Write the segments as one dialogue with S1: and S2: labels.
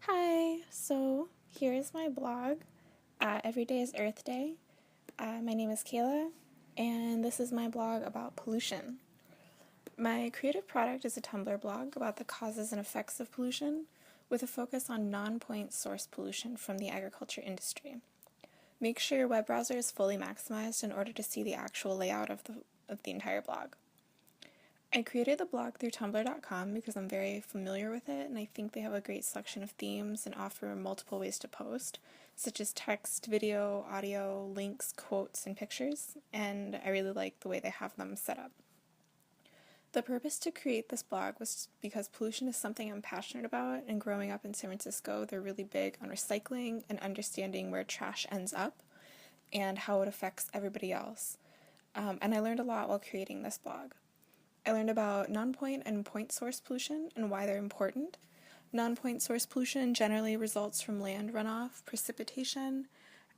S1: Hi, so here's my blog. Every day is Earth Day. My name is Kayla, and this is my blog about pollution. My creative product is a Tumblr blog about the causes and effects of pollution, with a focus on non-point source pollution from the agriculture industry. Make sure your web browser is fully maximized in order to see the actual layout of the entire blog. I created the blog through tumblr.com because I'm very familiar with it, and I think they have a great selection of themes and offer multiple ways to post, such as text, video, audio, links, quotes, and pictures, and I really like the way they have them set up. The purpose to create this blog was because pollution is something I'm passionate about, and growing up in San Francisco, they're really big on recycling and understanding where trash ends up and how it affects everybody else. And I learned a lot while creating this blog. I learned about non-point and point source pollution and why they're important. Non-point source pollution generally results from land runoff, precipitation,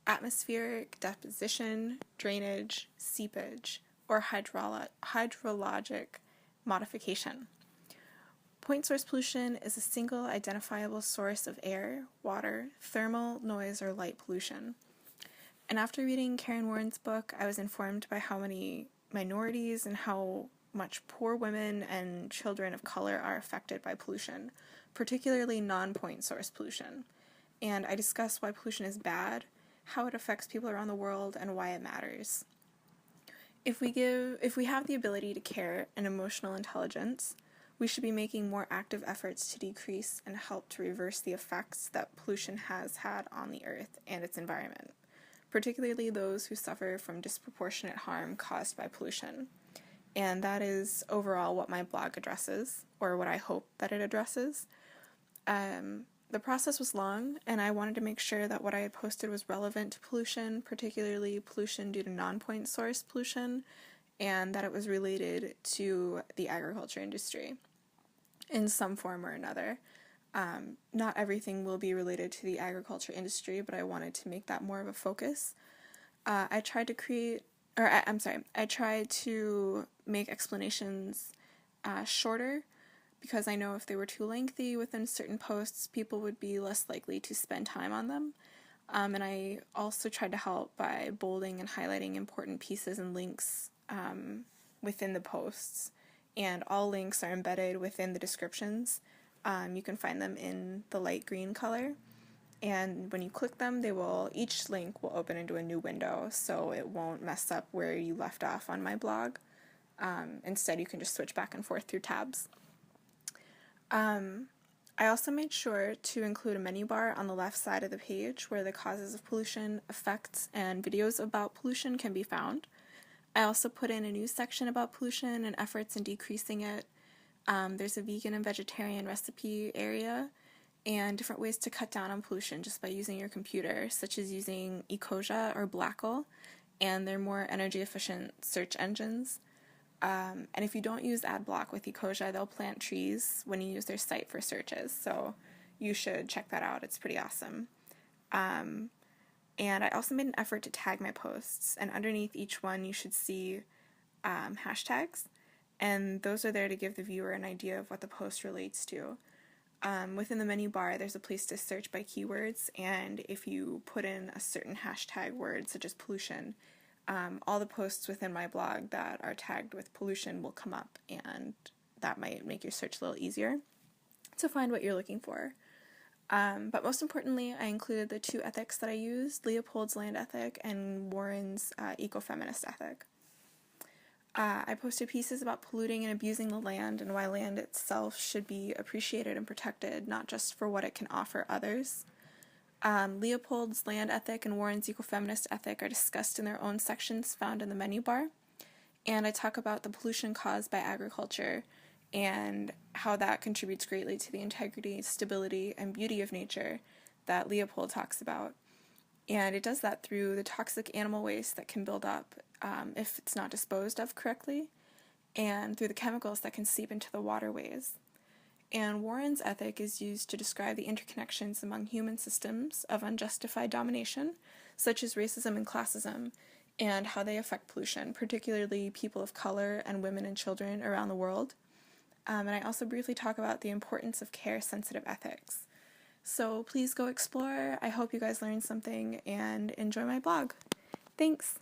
S1: atmospheric deposition, drainage, seepage, or hydrologic modification. Point source pollution is a single identifiable source of air, water, thermal, noise, or light pollution. And after reading Karen Warren's book, I was informed by how many minorities and how much poor women and children of color are affected by pollution, particularly non-point source pollution. And I discuss why pollution is bad, how it affects people around the world, and why it matters. If we have the ability to care and emotional intelligence, we should be making more active efforts to decrease and help to reverse the effects that pollution has had on the earth and its environment, particularly those who suffer from disproportionate harm caused by pollution. And that is overall what my blog addresses, or what I hope that it addresses. The process was long, and I wanted to make sure that what I had posted was relevant to pollution, particularly pollution due to non-point source pollution, and that it was related to the agriculture industry in some form or another. Not everything will be related to the agriculture industry, but I wanted to make that more of a focus. I tried to make explanations shorter, because I know if they were too lengthy within certain posts, people would be less likely to spend time on them. And I also tried to help by bolding and highlighting important pieces and links within the posts. And all links are embedded within the descriptions. You can find them in the light green color. And when you click them, each link will open into a new window, so it won't mess up where you left off on my blog. Instead, you can just switch back and forth through tabs. I also made sure to include a menu bar on the left side of the page where the causes of pollution, effects, and videos about pollution can be found. I also put in a news section about pollution and efforts in decreasing it. There's a vegan and vegetarian recipe area, and different ways to cut down on pollution just by using your computer, such as using Ecosia or Blackle, and they're more energy efficient search engines. And if you don't use AdBlock with Ecosia, they'll plant trees when you use their site for searches, so you should check that out. It's pretty awesome. And I also made an effort to tag my posts, and underneath each one you should see hashtags, and those are there to give the viewer an idea of what the post relates to. Within the menu bar, there's a place to search by keywords, and if you put in a certain hashtag word, such as pollution, all the posts within my blog that are tagged with pollution will come up, and that might make your search a little easier to find what you're looking for. But most importantly, I included the two ethics that I used, Leopold's land ethic and Warren's ecofeminist ethic. I posted pieces about polluting and abusing the land and why land itself should be appreciated and protected, not just for what it can offer others. Leopold's land ethic and Warren's ecofeminist ethic are discussed in their own sections found in the menu bar, and I talk about the pollution caused by agriculture and how that contributes greatly to the integrity, stability, and beauty of nature that Leopold talks about. And it does that through the toxic animal waste that can build up if it's not disposed of correctly, and through the chemicals that can seep into the waterways. And Warren's ethic is used to describe the interconnections among human systems of unjustified domination, such as racism and classism, and how they affect pollution, particularly people of color and women and children around the world. And I also briefly talk about the importance of care-sensitive ethics. So please go explore. I hope you guys learned something and enjoy my blog. Thanks!